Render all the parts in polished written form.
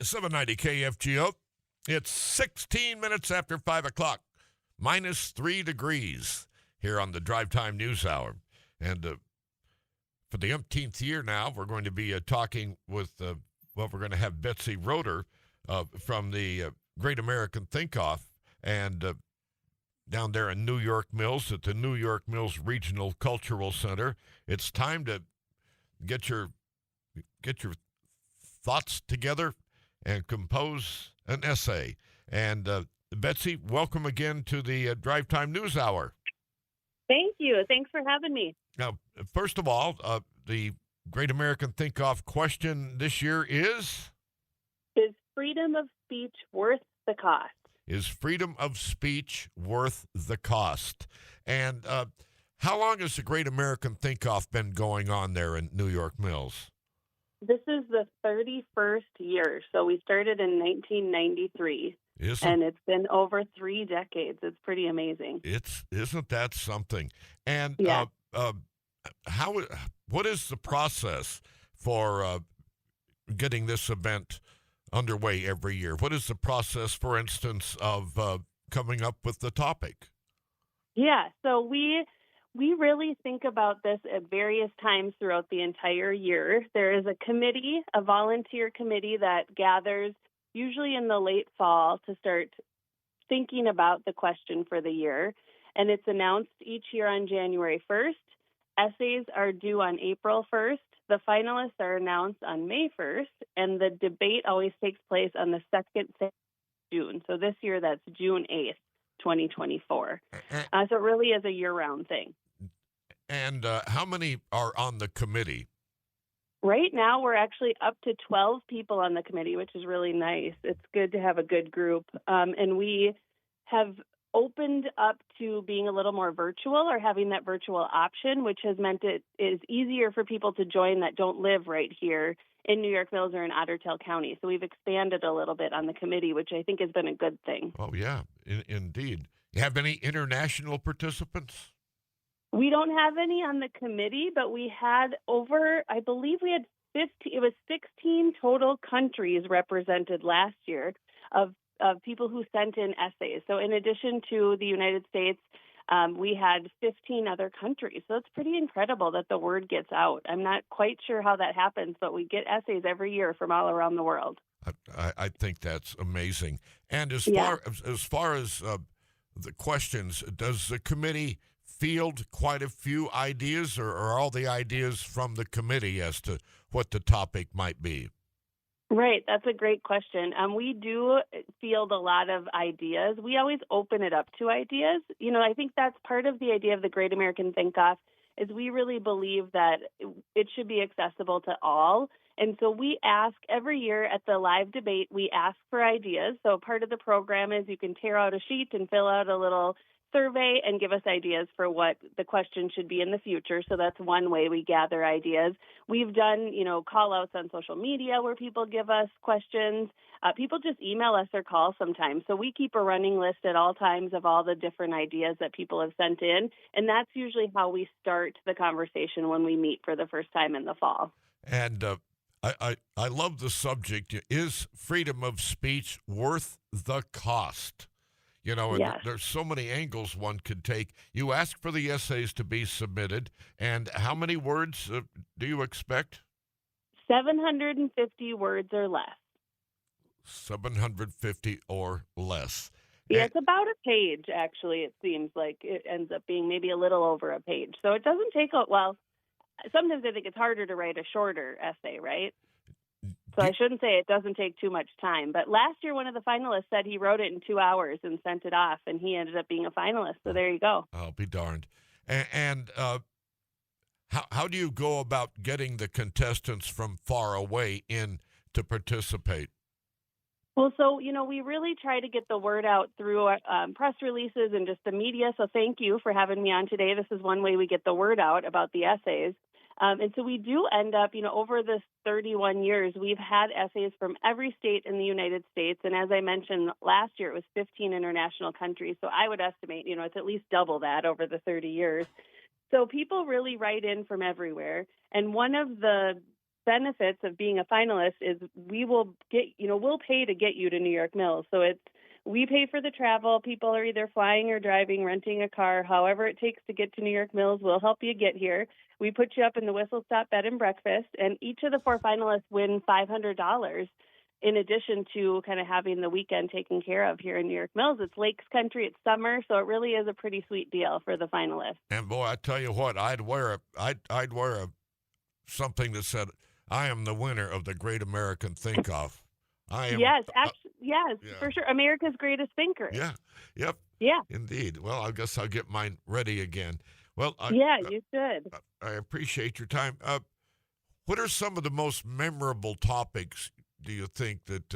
790 KFGO. It's 16 minutes after 5 o'clock, minus 3 degrees here on the Drive Time News Hour. And for the umpteenth year now, we're going to be talking with, we're going to have Betsy Roder from the Great American Think-Off and down there in New York Mills at the New York Mills Regional Cultural Center. It's time to get your thoughts together and compose an essay. And Betsy, welcome again to the Drive Time News Hour. Thank you. Thanks for having me. Now, first of all, the Great American Think-Off question this year is freedom of speech worth the cost? Is freedom of speech worth the cost? And how long has the Great American Think-Off been going on there in New York Mills? This is the 31st year. So we started in 1993. And it's been over 3 decades. It's pretty amazing. Isn't that something? And yeah. What is the process for getting this event underway every year? What is the process, for instance, of coming up with the topic? Yeah, so we really think about this at various times throughout the entire year. There is a committee, a volunteer committee that gathers usually in the late fall to start thinking about the question for the year. And it's announced each year on January 1st. Essays are due on April 1st. The finalists are announced on May 1st. And the debate always takes place on the second Saturday of June. So this year, that's June 8th, 2024. So it really is a year-round thing. And how many are on the committee? Right now, we're actually up to 12 people on the committee, which is really nice. It's good to have a good group. And we have opened up to being a little more virtual or having that virtual option, which has meant it is easier for people to join that don't live right here in New York Mills or in Ottertail County. So we've expanded a little bit on the committee, which I think has been a good thing. Oh, yeah, indeed. You have any international participants? We don't have any on the committee, but we had I believe we had 16 total countries represented last year of people who sent in essays. So in addition to the United States, we had 15 other countries. So it's pretty incredible that the word gets out. I'm not quite sure how that happens, but we get essays every year from all around the world. I think that's amazing. And as far as the questions, does the committee field quite a few ideas, or are all the ideas from the committee as to what the topic might be? Right. That's a great question. We do field a lot of ideas. We always open it up to ideas. You know, I think that's part of the idea of the Great American Think-Off is we really believe that it should be accessible to all. And so we ask every year at the live debate, we ask for ideas. So part of the program is you can tear out a sheet and fill out a little survey and give us ideas for what the question should be in the future. So that's one way we gather ideas. We've done, call outs on social media where people give us questions. People just email us or call sometimes. So we keep a running list at all times of all the different ideas that people have sent in. And that's usually how we start the conversation when we meet for the first time in the fall. And I love the subject. Is freedom of speech worth the cost? And yes. There's so many angles one could take. You ask for the essays to be submitted, and how many words do you expect? 750 words or less. 750 or less. Yeah, it's about a page, actually. It seems like it ends up being maybe a little over a page. So it doesn't take sometimes I think it's harder to write a shorter essay, right? So I shouldn't say it doesn't take too much time. But last year, one of the finalists said he wrote it in 2 hours and sent it off, and he ended up being a finalist. So there you go. I'll be darned. And how do you go about getting the contestants from far away in to participate? Well, so, we really try to get the word out through press releases and just the media. So thank you for having me on today. This is one way we get the word out about the essays. And so we do end up, over this 31 years, we've had essays from every state in the United States. And as I mentioned, last year it was 15 international countries. So I would estimate, it's at least double that over the 30 years. So people really write in from everywhere. And one of the benefits of being a finalist is we'll pay to get you to New York Mills. So we pay for the travel. People are either flying or driving, renting a car, however it takes to get to New York Mills. We'll help you get here. We put you up in the Whistle Stop Bed and Breakfast, and each of the 4 finalists win $500 in addition to kind of having the weekend taken care of here in New York Mills. It's Lakes Country, it's summer, so it really is a pretty sweet deal for the finalists. And boy, I tell you what, I'd wear something that said, "I am the winner of the Great American Think Off." I am. Yes, yeah. for sure. America's greatest thinker. Yeah. Yep. Yeah. Indeed. Well, I guess I'll get mine ready again. Well, you should. I appreciate your time. What are some of the most memorable topics do you think that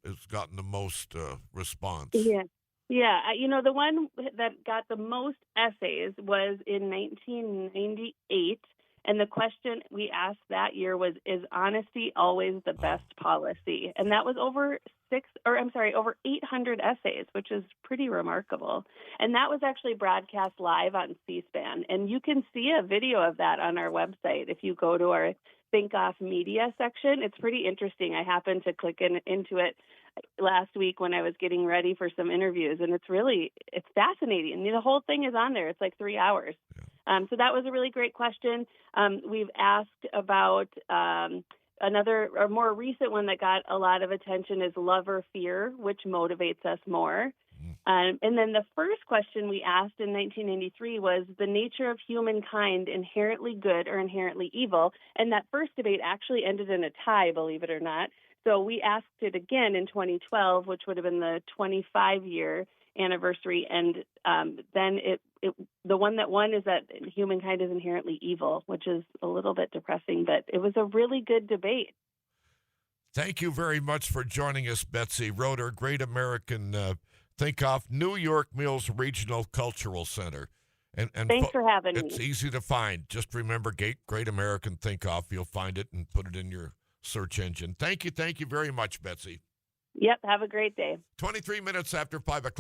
has gotten the most response? Yeah. Yeah. The one that got the most essays was in 1998. And the question we asked that year was, is honesty always the best policy? And that was over 800 essays, which is pretty remarkable. And that was actually broadcast live on C-SPAN. And you can see a video of that on our website. If you go to our Think Off Media section, it's pretty interesting. I happened to click into it last week when I was getting ready for some interviews, and it's fascinating. The whole thing is on there. It's like 3 hours. Yeah. So that was a really great question. We've asked about another or more recent one that got a lot of attention is love or fear, which motivates us more. And then the first question we asked in 1993 was the nature of humankind inherently good or inherently evil. And that first debate actually ended in a tie, believe it or not. So we asked it again in 2012, which would have been the 25-year anniversary, and then the one that won is that humankind is inherently evil, which is a little bit depressing, but it was a really good debate. Thank you very much for joining us, Betsy Roder, Great American Think Off, New York Mills Regional Cultural Center. And thanks for having me. It's easy to find. Just remember Great American Think Off. You'll find it and put it in your search engine. Thank you very much, Betsy. Yep, have a great day. 23 minutes after 5 o'clock.